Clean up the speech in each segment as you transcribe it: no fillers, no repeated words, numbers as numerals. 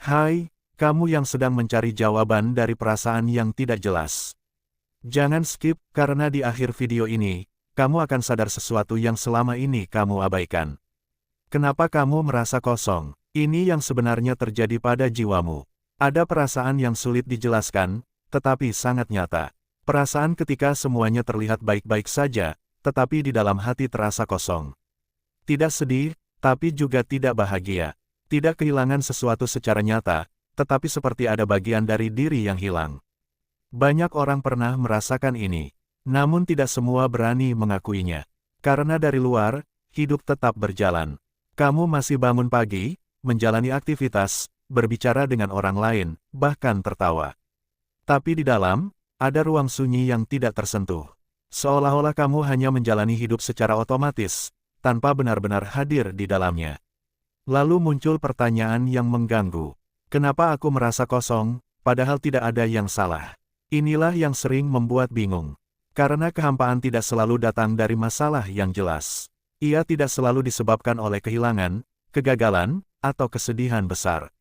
Hai, kamu yang sedang mencari jawaban dari perasaan yang tidak jelas. Jangan skip, karena di akhir video ini, kamu akan sadar sesuatu yang selama ini kamu abaikan. Kenapa kamu merasa kosong? Ini yang sebenarnya terjadi pada jiwamu. Ada perasaan yang sulit dijelaskan, tetapi sangat nyata. Perasaan ketika semuanya terlihat baik-baik saja, tetapi di dalam hati terasa kosong. Tidak sedih, tapi juga tidak bahagia. Tidak kehilangan sesuatu secara nyata, tetapi seperti ada bagian dari diri yang hilang. Banyak orang pernah merasakan ini, namun tidak semua berani mengakuinya. Karena dari luar, hidup tetap berjalan. Kamu masih bangun pagi, menjalani aktivitas, berbicara dengan orang lain, bahkan tertawa. Tapi di dalam, ada ruang sunyi yang tidak tersentuh. Seolah-olah kamu hanya menjalani hidup secara otomatis, tanpa benar-benar hadir di dalamnya. Lalu muncul pertanyaan yang mengganggu. Kenapa aku merasa kosong, padahal tidak ada yang salah? Inilah yang sering membuat bingung. Karena kehampaan tidak selalu datang dari masalah yang jelas. Ia tidak selalu disebabkan oleh kehilangan, kegagalan, atau kesedihan besar.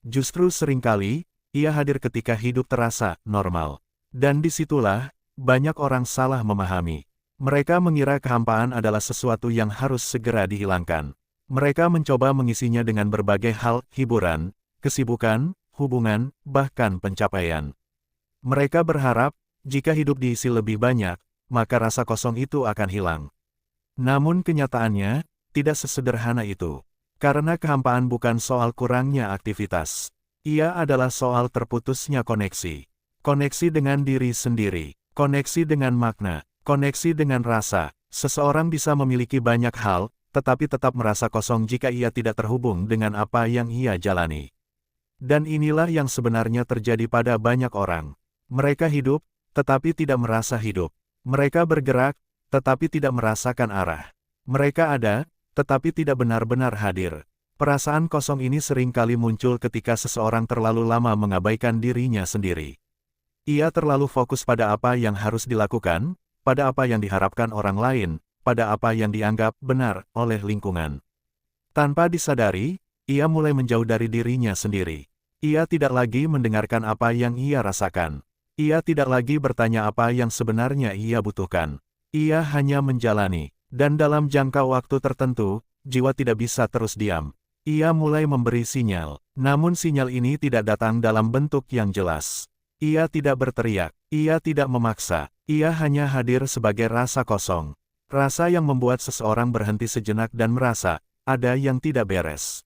Justru seringkali, ia hadir ketika hidup terasa normal. Dan disitulah, banyak orang salah memahami. Mereka mengira kehampaan adalah sesuatu yang harus segera dihilangkan. Mereka mencoba mengisinya dengan berbagai hal, hiburan, kesibukan, hubungan, bahkan pencapaian. Mereka berharap, jika hidup diisi lebih banyak, maka rasa kosong itu akan hilang. Namun kenyataannya, tidak sesederhana itu. Karena kehampaan bukan soal kurangnya aktivitas. Ia adalah soal terputusnya koneksi. Koneksi dengan diri sendiri, koneksi dengan makna, koneksi dengan rasa. Seseorang bisa memiliki banyak hal, tetapi tetap merasa kosong jika ia tidak terhubung dengan apa yang ia jalani. Dan inilah yang sebenarnya terjadi pada banyak orang. Mereka hidup, tetapi tidak merasa hidup. Mereka bergerak, tetapi tidak merasakan arah. Mereka ada, tetapi tidak benar-benar hadir. Perasaan kosong ini sering kali muncul ketika seseorang terlalu lama mengabaikan dirinya sendiri. Ia terlalu fokus pada apa yang harus dilakukan, pada apa yang diharapkan orang lain, pada apa yang dianggap benar oleh lingkungan. Tanpa disadari, ia mulai menjauh dari dirinya sendiri. Ia tidak lagi mendengarkan apa yang ia rasakan. Ia tidak lagi bertanya apa yang sebenarnya ia butuhkan. Ia hanya menjalani, dan dalam jangka waktu tertentu, jiwa tidak bisa terus diam. Ia mulai memberi sinyal, namun sinyal ini tidak datang dalam bentuk yang jelas. Ia tidak berteriak, ia tidak memaksa, ia hanya hadir sebagai rasa kosong. Rasa yang membuat seseorang berhenti sejenak dan merasa, ada yang tidak beres.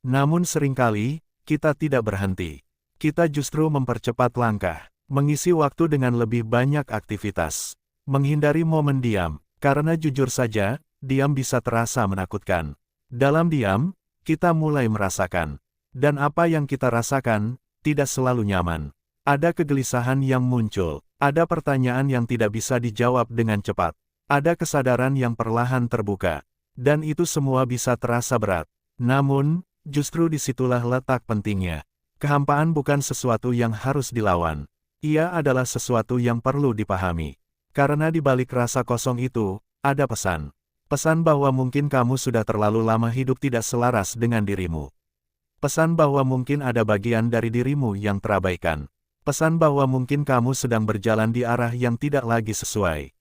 Namun seringkali, kita tidak berhenti. Kita justru mempercepat langkah, mengisi waktu dengan lebih banyak aktivitas. Menghindari momen diam, karena jujur saja, diam bisa terasa menakutkan. Dalam diam, kita mulai merasakan. Dan apa yang kita rasakan, tidak selalu nyaman. Ada kegelisahan yang muncul, ada pertanyaan yang tidak bisa dijawab dengan cepat. Ada kesadaran yang perlahan terbuka, dan itu semua bisa terasa berat. Namun, justru disitulah letak pentingnya. Kehampaan bukan sesuatu yang harus dilawan. Ia adalah sesuatu yang perlu dipahami. Karena di balik rasa kosong itu, ada pesan. Pesan bahwa mungkin kamu sudah terlalu lama hidup tidak selaras dengan dirimu. Pesan bahwa mungkin ada bagian dari dirimu yang terabaikan. Pesan bahwa mungkin kamu sedang berjalan di arah yang tidak lagi sesuai.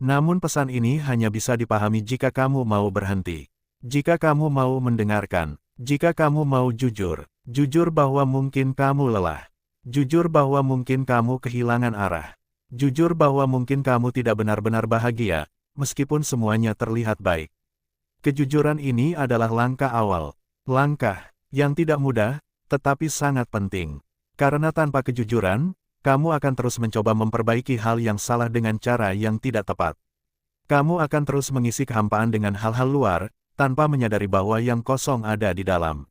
Namun pesan ini hanya bisa dipahami jika kamu mau berhenti. Jika kamu mau mendengarkan. Jika kamu mau jujur. Jujur bahwa mungkin kamu lelah. Jujur bahwa mungkin kamu kehilangan arah. Jujur bahwa mungkin kamu tidak benar-benar bahagia, meskipun semuanya terlihat baik. Kejujuran ini adalah langkah awal. Langkah yang tidak mudah, tetapi sangat penting. Karena tanpa kejujuran, kamu akan terus mencoba memperbaiki hal yang salah dengan cara yang tidak tepat. Kamu akan terus mengisi kehampaan dengan hal-hal luar, tanpa menyadari bahwa yang kosong ada di dalam.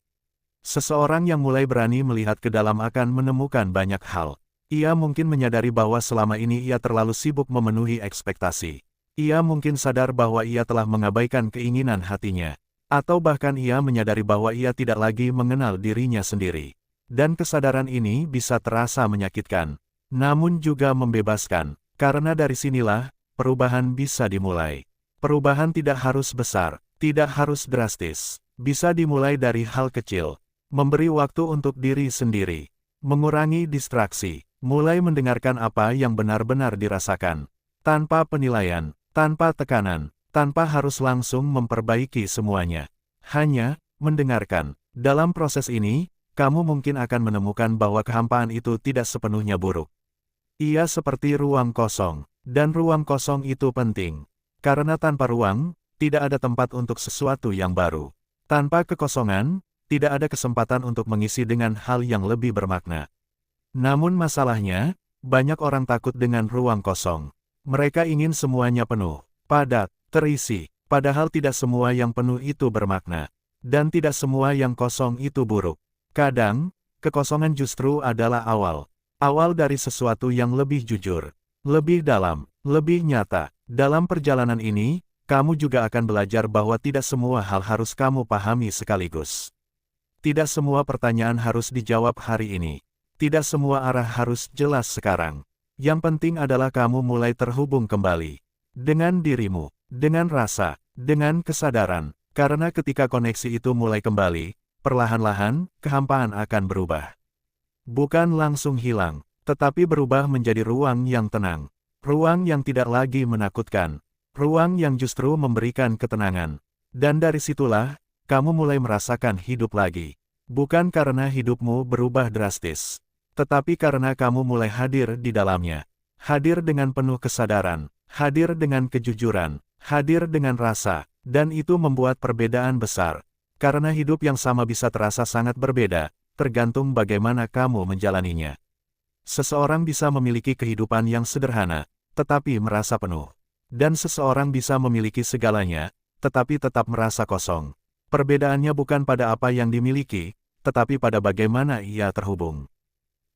Seseorang yang mulai berani melihat ke dalam akan menemukan banyak hal. Ia mungkin menyadari bahwa selama ini ia terlalu sibuk memenuhi ekspektasi. Ia mungkin sadar bahwa ia telah mengabaikan keinginan hatinya. Atau bahkan ia menyadari bahwa ia tidak lagi mengenal dirinya sendiri. Dan kesadaran ini bisa terasa menyakitkan, namun juga membebaskan, karena dari sinilah, perubahan bisa dimulai. Perubahan tidak harus besar, tidak harus drastis, bisa dimulai dari hal kecil. Memberi waktu untuk diri sendiri. Mengurangi distraksi. Mulai mendengarkan apa yang benar-benar dirasakan. Tanpa penilaian, tanpa tekanan, tanpa harus langsung memperbaiki semuanya. Hanya mendengarkan. Dalam proses ini, kamu mungkin akan menemukan bahwa kehampaan itu tidak sepenuhnya buruk. Ia seperti ruang kosong, dan ruang kosong itu penting. Karena tanpa ruang, tidak ada tempat untuk sesuatu yang baru. Tanpa kekosongan, tidak ada kesempatan untuk mengisi dengan hal yang lebih bermakna. Namun masalahnya, banyak orang takut dengan ruang kosong. Mereka ingin semuanya penuh, padat, terisi, padahal tidak semua yang penuh itu bermakna. Dan tidak semua yang kosong itu buruk. Kadang, kekosongan justru adalah awal dari sesuatu yang lebih jujur, lebih dalam, lebih nyata. Dalam perjalanan ini, kamu juga akan belajar bahwa tidak semua hal harus kamu pahami sekaligus. Tidak semua pertanyaan harus dijawab hari ini. Tidak semua arah harus jelas sekarang. Yang penting adalah kamu mulai terhubung kembali dengan dirimu, dengan rasa, dengan kesadaran. Karena ketika koneksi itu mulai kembali, perlahan-lahan, kehampaan akan berubah. Bukan langsung hilang, tetapi berubah menjadi ruang yang tenang. Ruang yang tidak lagi menakutkan. Ruang yang justru memberikan ketenangan. Dan dari situlah, kamu mulai merasakan hidup lagi. Bukan karena hidupmu berubah drastis, tetapi karena kamu mulai hadir di dalamnya. Hadir dengan penuh kesadaran, hadir dengan kejujuran, hadir dengan rasa, dan itu membuat perbedaan besar. Karena hidup yang sama bisa terasa sangat berbeda, tergantung bagaimana kamu menjalaninya. Seseorang bisa memiliki kehidupan yang sederhana, tetapi merasa penuh. Dan seseorang bisa memiliki segalanya, tetapi tetap merasa kosong. Perbedaannya bukan pada apa yang dimiliki, tetapi pada bagaimana ia terhubung.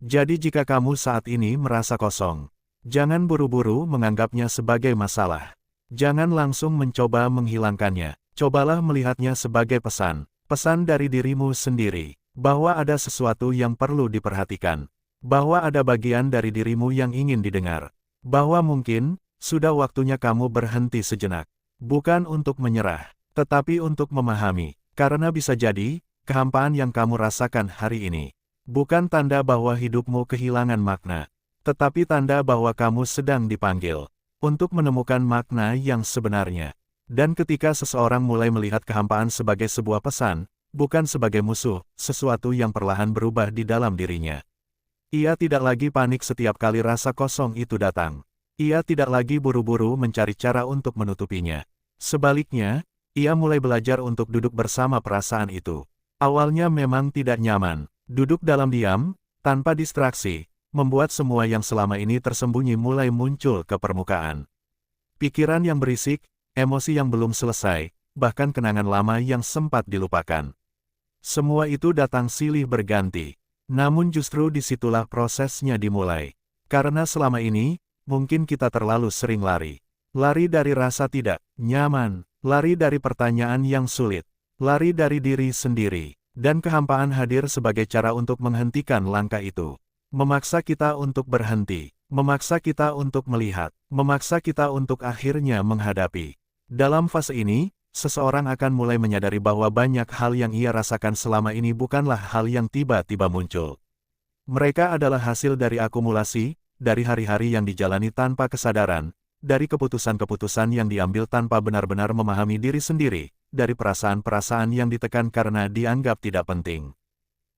Jadi jika kamu saat ini merasa kosong, jangan buru-buru menganggapnya sebagai masalah. Jangan langsung mencoba menghilangkannya. Cobalah melihatnya sebagai pesan dari dirimu sendiri, bahwa ada sesuatu yang perlu diperhatikan, bahwa ada bagian dari dirimu yang ingin didengar, bahwa mungkin sudah waktunya kamu berhenti sejenak. Bukan untuk menyerah, tetapi untuk memahami, karena bisa jadi, kehampaan yang kamu rasakan hari ini bukan tanda bahwa hidupmu kehilangan makna, tetapi tanda bahwa kamu sedang dipanggil untuk menemukan makna yang sebenarnya. Dan ketika seseorang mulai melihat kehampaan sebagai sebuah pesan, bukan sebagai musuh, sesuatu yang perlahan berubah di dalam dirinya. Ia tidak lagi panik setiap kali rasa kosong itu datang. Ia tidak lagi buru-buru mencari cara untuk menutupinya. Sebaliknya, ia mulai belajar untuk duduk bersama perasaan itu. Awalnya memang tidak nyaman. Duduk dalam diam, tanpa distraksi, membuat semua yang selama ini tersembunyi mulai muncul ke permukaan. Pikiran yang berisik, emosi yang belum selesai, bahkan kenangan lama yang sempat dilupakan. Semua itu datang silih berganti. Namun justru disitulah prosesnya dimulai. Karena selama ini, mungkin kita terlalu sering lari. Lari dari rasa tidak nyaman, lari dari pertanyaan yang sulit, lari dari diri sendiri. Dan kehampaan hadir sebagai cara untuk menghentikan langkah itu. Memaksa kita untuk berhenti, memaksa kita untuk melihat, memaksa kita untuk akhirnya menghadapi. Dalam fase ini, seseorang akan mulai menyadari bahwa banyak hal yang ia rasakan selama ini bukanlah hal yang tiba-tiba muncul. Mereka adalah hasil dari akumulasi, dari hari-hari yang dijalani tanpa kesadaran, dari keputusan-keputusan yang diambil tanpa benar-benar memahami diri sendiri, dari perasaan-perasaan yang ditekan karena dianggap tidak penting.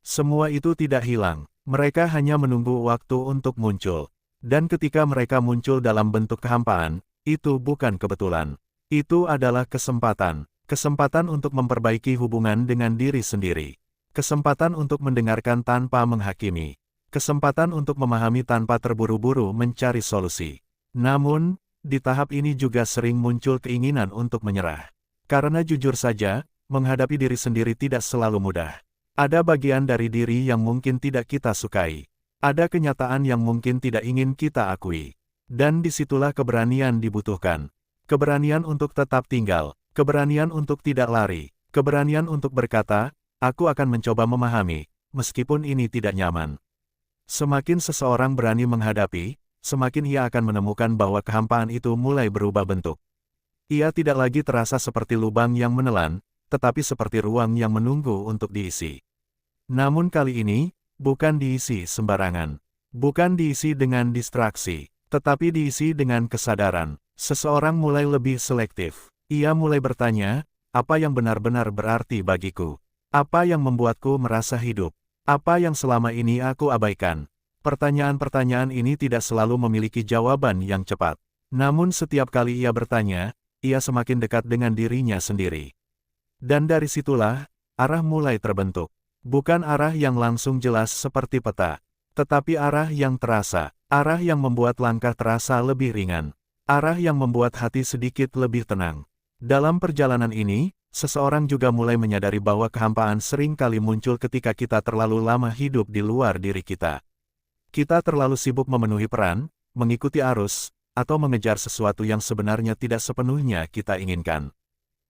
Semua itu tidak hilang, mereka hanya menunggu waktu untuk muncul. Dan ketika mereka muncul dalam bentuk kehampaan, itu bukan kebetulan. Itu adalah kesempatan. Kesempatan untuk memperbaiki hubungan dengan diri sendiri. Kesempatan untuk mendengarkan tanpa menghakimi. Kesempatan untuk memahami tanpa terburu-buru mencari solusi. Namun, di tahap ini juga sering muncul keinginan untuk menyerah. Karena jujur saja, menghadapi diri sendiri tidak selalu mudah. Ada bagian dari diri yang mungkin tidak kita sukai. Ada kenyataan yang mungkin tidak ingin kita akui. Dan disitulah keberanian dibutuhkan. Keberanian untuk tetap tinggal, keberanian untuk tidak lari, keberanian untuk berkata, aku akan mencoba memahami, meskipun ini tidak nyaman. Semakin seseorang berani menghadapi, semakin ia akan menemukan bahwa kehampaan itu mulai berubah bentuk. Ia tidak lagi terasa seperti lubang yang menelan, tetapi seperti ruang yang menunggu untuk diisi. Namun kali ini, bukan diisi sembarangan. Bukan diisi dengan distraksi, tetapi diisi dengan kesadaran. Seseorang mulai lebih selektif. Ia mulai bertanya, apa yang benar-benar berarti bagiku? Apa yang membuatku merasa hidup? Apa yang selama ini aku abaikan? Pertanyaan-pertanyaan ini tidak selalu memiliki jawaban yang cepat. Namun setiap kali ia bertanya, ia semakin dekat dengan dirinya sendiri. Dan dari situlah, arah mulai terbentuk. Bukan arah yang langsung jelas seperti peta, tetapi arah yang terasa, arah yang membuat langkah terasa lebih ringan, arah yang membuat hati sedikit lebih tenang. Dalam perjalanan ini, seseorang juga mulai menyadari bahwa kehampaan sering kali muncul ketika kita terlalu lama hidup di luar diri kita. Kita terlalu sibuk memenuhi peran, mengikuti arus, atau mengejar sesuatu yang sebenarnya tidak sepenuhnya kita inginkan.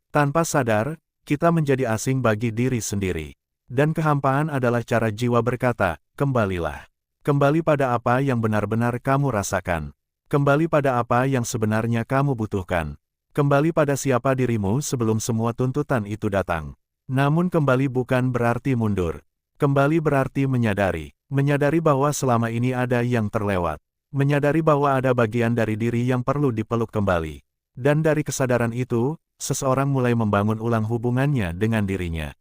Tanpa sadar, kita menjadi asing bagi diri sendiri. Dan kehampaan adalah cara jiwa berkata, kembalilah. Kembali pada apa yang benar-benar kamu rasakan. Kembali pada apa yang sebenarnya kamu butuhkan. Kembali pada siapa dirimu sebelum semua tuntutan itu datang. Namun kembali bukan berarti mundur. Kembali berarti menyadari. Menyadari bahwa selama ini ada yang terlewat. Menyadari bahwa ada bagian dari diri yang perlu dipeluk kembali. Dan dari kesadaran itu, seseorang mulai membangun ulang hubungannya dengan dirinya.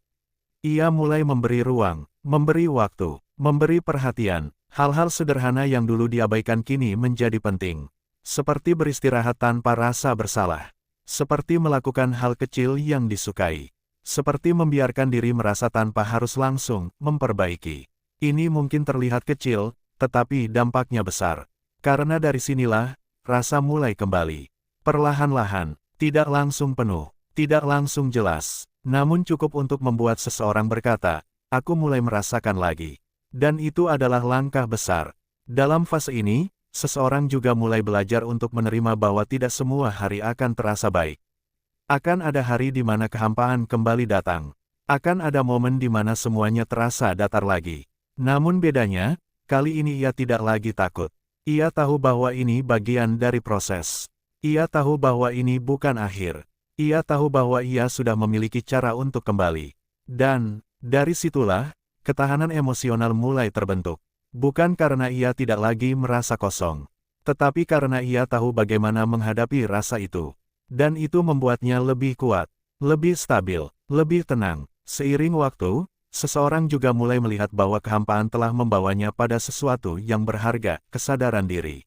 Ia mulai memberi ruang, memberi waktu, memberi perhatian. Hal-hal sederhana yang dulu diabaikan kini menjadi penting. Seperti beristirahat tanpa rasa bersalah. Seperti melakukan hal kecil yang disukai. Seperti membiarkan diri merasa tanpa harus langsung memperbaiki. Ini mungkin terlihat kecil, tetapi dampaknya besar. Karena dari sinilah, rasa mulai kembali. Perlahan-lahan, tidak langsung penuh, tidak langsung jelas. Namun cukup untuk membuat seseorang berkata, aku mulai merasakan lagi. Dan itu adalah langkah besar. Dalam fase ini, seseorang juga mulai belajar untuk menerima bahwa tidak semua hari akan terasa baik. Akan ada hari di mana kehampaan kembali datang. Akan ada momen di mana semuanya terasa datar lagi. Namun bedanya, kali ini ia tidak lagi takut. Ia tahu bahwa ini bagian dari proses. Ia tahu bahwa ini bukan akhir. Ia tahu bahwa ia sudah memiliki cara untuk kembali. Dan, dari situlah, ketahanan emosional mulai terbentuk. Bukan karena ia tidak lagi merasa kosong. Tetapi karena ia tahu bagaimana menghadapi rasa itu. Dan itu membuatnya lebih kuat, lebih stabil, lebih tenang. Seiring waktu, seseorang juga mulai melihat bahwa kehampaan telah membawanya pada sesuatu yang berharga, kesadaran diri.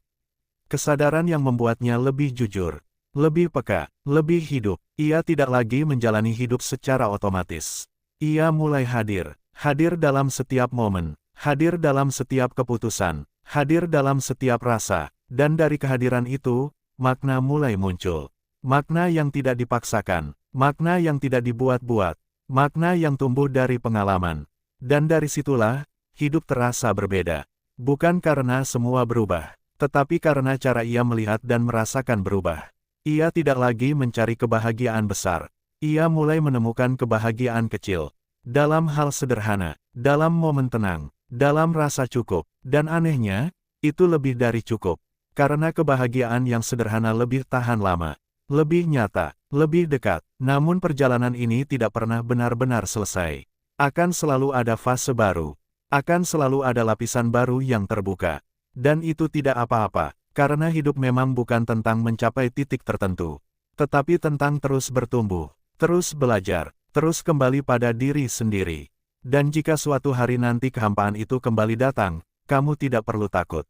Kesadaran yang membuatnya lebih jujur, lebih peka, lebih hidup. Ia tidak lagi menjalani hidup secara otomatis. Ia mulai hadir. Hadir dalam setiap momen, hadir dalam setiap keputusan, hadir dalam setiap rasa, dan dari kehadiran itu, makna mulai muncul. Makna yang tidak dipaksakan, makna yang tidak dibuat-buat, makna yang tumbuh dari pengalaman. Dan dari situlah, hidup terasa berbeda. Bukan karena semua berubah, tetapi karena cara ia melihat dan merasakan berubah. Ia tidak lagi mencari kebahagiaan besar. Ia mulai menemukan kebahagiaan kecil. Dalam hal sederhana, dalam momen tenang, dalam rasa cukup, dan anehnya, itu lebih dari cukup. Karena kebahagiaan yang sederhana lebih tahan lama, lebih nyata, lebih dekat. Namun perjalanan ini tidak pernah benar-benar selesai. Akan selalu ada fase baru. Akan selalu ada lapisan baru yang terbuka. Dan itu tidak apa-apa, karena hidup memang bukan tentang mencapai titik tertentu. Tetapi tentang terus bertumbuh, terus belajar. Terus kembali pada diri sendiri. Dan jika suatu hari nanti kehampaan itu kembali datang, kamu tidak perlu takut.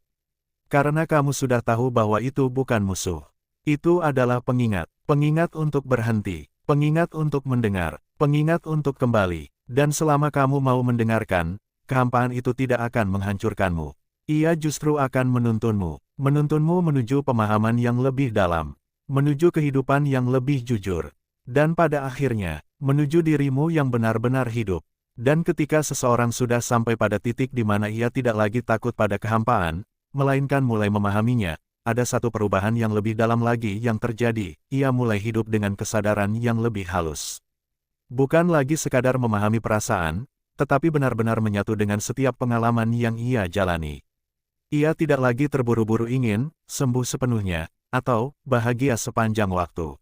Karena kamu sudah tahu bahwa itu bukan musuh. Itu adalah pengingat. Pengingat untuk berhenti. Pengingat untuk mendengar. Pengingat untuk kembali. Dan selama kamu mau mendengarkan, kehampaan itu tidak akan menghancurkanmu. Ia justru akan menuntunmu. Menuntunmu menuju pemahaman yang lebih dalam. Menuju kehidupan yang lebih jujur. Dan pada akhirnya, menuju dirimu yang benar-benar hidup. Dan ketika seseorang sudah sampai pada titik di mana ia tidak lagi takut pada kehampaan, melainkan mulai memahaminya, ada satu perubahan yang lebih dalam lagi yang terjadi, ia mulai hidup dengan kesadaran yang lebih halus. Bukan lagi sekadar memahami perasaan, tetapi benar-benar menyatu dengan setiap pengalaman yang ia jalani. Ia tidak lagi terburu-buru ingin sembuh sepenuhnya, atau bahagia sepanjang waktu.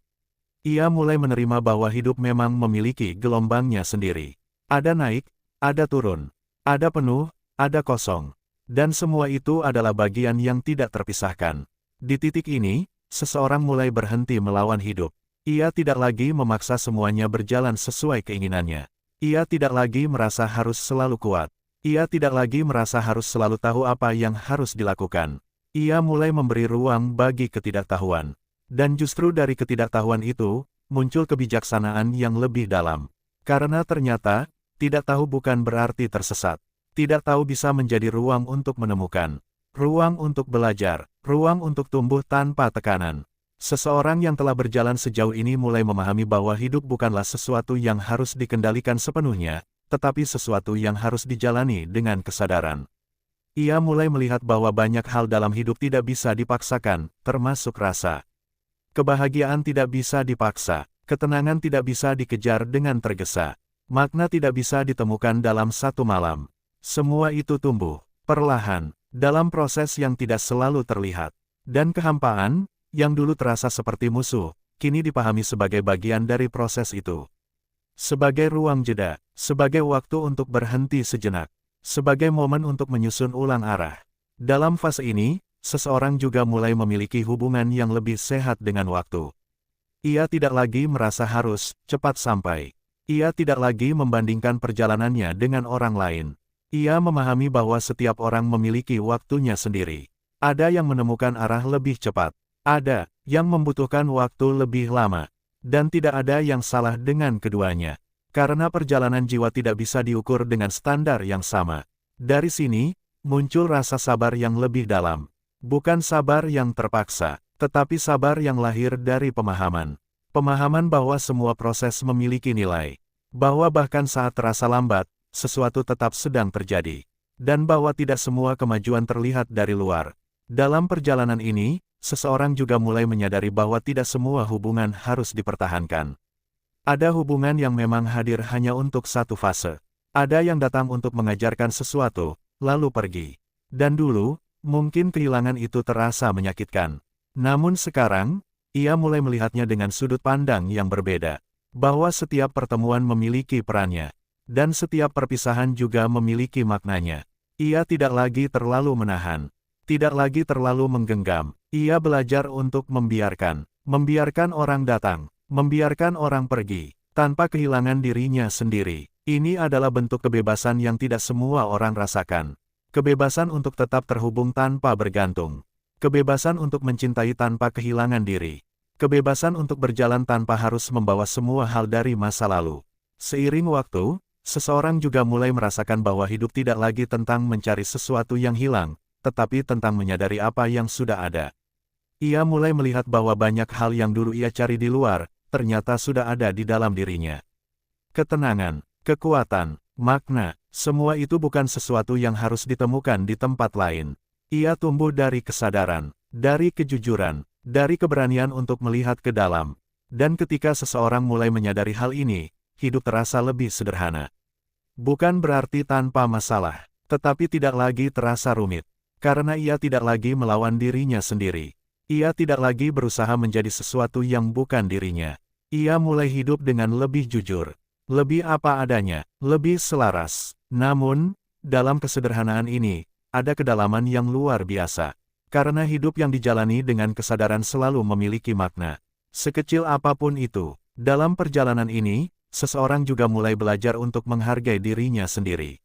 Ia mulai menerima bahwa hidup memang memiliki gelombangnya sendiri. Ada naik, ada turun. Ada penuh, ada kosong. Dan semua itu adalah bagian yang tidak terpisahkan. Di titik ini, seseorang mulai berhenti melawan hidup. Ia tidak lagi memaksa semuanya berjalan sesuai keinginannya. Ia tidak lagi merasa harus selalu kuat. Ia tidak lagi merasa harus selalu tahu apa yang harus dilakukan. Ia mulai memberi ruang bagi ketidaktahuan. Dan justru dari ketidaktahuan itu, muncul kebijaksanaan yang lebih dalam. Karena ternyata, tidak tahu bukan berarti tersesat. Tidak tahu bisa menjadi ruang untuk menemukan. Ruang untuk belajar. Ruang untuk tumbuh tanpa tekanan. Seseorang yang telah berjalan sejauh ini mulai memahami bahwa hidup bukanlah sesuatu yang harus dikendalikan sepenuhnya, tetapi sesuatu yang harus dijalani dengan kesadaran. Ia mulai melihat bahwa banyak hal dalam hidup tidak bisa dipaksakan, termasuk rasa. Kebahagiaan tidak bisa dipaksa, ketenangan tidak bisa dikejar dengan tergesa, makna tidak bisa ditemukan dalam satu malam. Semua itu tumbuh, perlahan, dalam proses yang tidak selalu terlihat. Dan kehampaan, yang dulu terasa seperti musuh, kini dipahami sebagai bagian dari proses itu. Sebagai ruang jeda, sebagai waktu untuk berhenti sejenak, sebagai momen untuk menyusun ulang arah. Dalam fase ini, seseorang juga mulai memiliki hubungan yang lebih sehat dengan waktu. Ia tidak lagi merasa harus cepat sampai. Ia tidak lagi membandingkan perjalanannya dengan orang lain. Ia memahami bahwa setiap orang memiliki waktunya sendiri. Ada yang menemukan arah lebih cepat. Ada yang membutuhkan waktu lebih lama. Dan tidak ada yang salah dengan keduanya. Karena perjalanan jiwa tidak bisa diukur dengan standar yang sama. Dari sini, muncul rasa sabar yang lebih dalam. Bukan sabar yang terpaksa, tetapi sabar yang lahir dari pemahaman. Pemahaman bahwa semua proses memiliki nilai. Bahwa bahkan saat terasa lambat, sesuatu tetap sedang terjadi. Dan bahwa tidak semua kemajuan terlihat dari luar. Dalam perjalanan ini, seseorang juga mulai menyadari bahwa tidak semua hubungan harus dipertahankan. Ada hubungan yang memang hadir hanya untuk satu fase. Ada yang datang untuk mengajarkan sesuatu, lalu pergi. Dan dulu, mungkin kehilangan itu terasa menyakitkan. Namun sekarang, ia mulai melihatnya dengan sudut pandang yang berbeda. Bahwa setiap pertemuan memiliki perannya. Dan setiap perpisahan juga memiliki maknanya. Ia tidak lagi terlalu menahan. Tidak lagi terlalu menggenggam. Ia belajar untuk membiarkan. Membiarkan orang datang. Membiarkan orang pergi. Tanpa kehilangan dirinya sendiri. Ini adalah bentuk kebebasan yang tidak semua orang rasakan. Kebebasan untuk tetap terhubung tanpa bergantung. Kebebasan untuk mencintai tanpa kehilangan diri. Kebebasan untuk berjalan tanpa harus membawa semua hal dari masa lalu. Seiring waktu, seseorang juga mulai merasakan bahwa hidup tidak lagi tentang mencari sesuatu yang hilang, tetapi tentang menyadari apa yang sudah ada. Ia mulai melihat bahwa banyak hal yang dulu ia cari di luar, ternyata sudah ada di dalam dirinya. Ketenangan, kekuatan, makna, semua itu bukan sesuatu yang harus ditemukan di tempat lain. Ia tumbuh dari kesadaran, dari kejujuran, dari keberanian untuk melihat ke dalam. Dan ketika seseorang mulai menyadari hal ini, hidup terasa lebih sederhana. Bukan berarti tanpa masalah, tetapi tidak lagi terasa rumit. Karena ia tidak lagi melawan dirinya sendiri. Ia tidak lagi berusaha menjadi sesuatu yang bukan dirinya. Ia mulai hidup dengan lebih jujur. Lebih apa adanya, lebih selaras. Namun, dalam kesederhanaan ini, ada kedalaman yang luar biasa. Karena hidup yang dijalani dengan kesadaran selalu memiliki makna. Sekecil apapun itu, dalam perjalanan ini, seseorang juga mulai belajar untuk menghargai dirinya sendiri.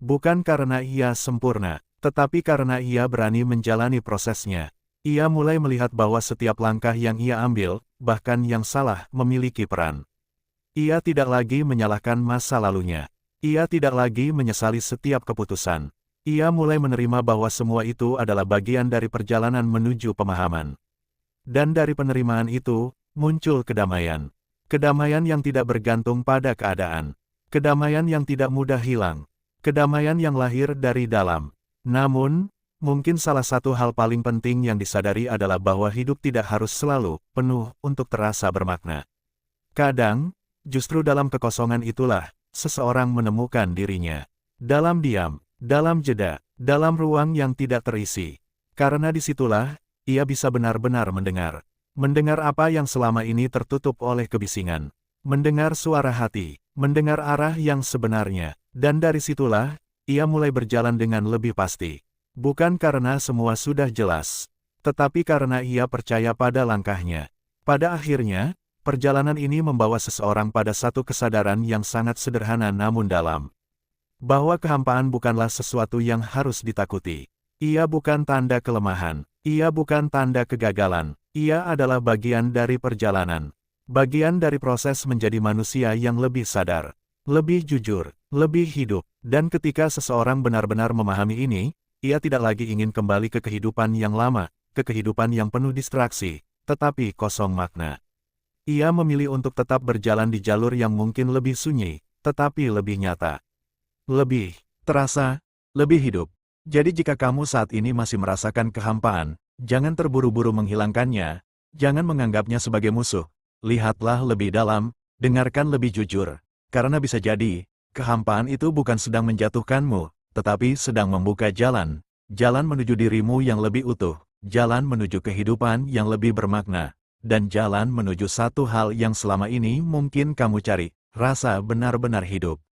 Bukan karena ia sempurna, tetapi karena ia berani menjalani prosesnya. Ia mulai melihat bahwa setiap langkah yang ia ambil, bahkan yang salah, memiliki peran. Ia tidak lagi menyalahkan masa lalunya. Ia tidak lagi menyesali setiap keputusan. Ia mulai menerima bahwa semua itu adalah bagian dari perjalanan menuju pemahaman. Dan dari penerimaan itu, muncul kedamaian. Kedamaian yang tidak bergantung pada keadaan. Kedamaian yang tidak mudah hilang. Kedamaian yang lahir dari dalam. Namun, mungkin salah satu hal paling penting yang disadari adalah bahwa hidup tidak harus selalu penuh untuk terasa bermakna. Kadang, justru dalam kekosongan itulah, seseorang menemukan dirinya. Dalam diam, dalam jeda, dalam ruang yang tidak terisi. Karena disitulah, ia bisa benar-benar mendengar. Mendengar apa yang selama ini tertutup oleh kebisingan. Mendengar suara hati, mendengar arah yang sebenarnya. Dan dari situlah, ia mulai berjalan dengan lebih pasti. Bukan karena semua sudah jelas, tetapi karena ia percaya pada langkahnya. Pada akhirnya, perjalanan ini membawa seseorang pada satu kesadaran yang sangat sederhana namun dalam. Bahwa kehampaan bukanlah sesuatu yang harus ditakuti. Ia bukan tanda kelemahan, ia bukan tanda kegagalan, ia adalah bagian dari perjalanan. Bagian dari proses menjadi manusia yang lebih sadar, lebih jujur, lebih hidup. Dan ketika seseorang benar-benar memahami ini, ia tidak lagi ingin kembali ke kehidupan yang lama, ke kehidupan yang penuh distraksi, tetapi kosong makna. Ia memilih untuk tetap berjalan di jalur yang mungkin lebih sunyi, tetapi lebih nyata. Lebih terasa, lebih hidup. Jadi jika kamu saat ini masih merasakan kehampaan, jangan terburu-buru menghilangkannya, jangan menganggapnya sebagai musuh. Lihatlah lebih dalam, dengarkan lebih jujur, karena bisa jadi, kehampaan itu bukan sedang menjatuhkanmu, tetapi sedang membuka jalan menuju dirimu yang lebih utuh, jalan menuju kehidupan yang lebih bermakna, dan jalan menuju satu hal yang selama ini mungkin kamu cari, rasa benar-benar hidup.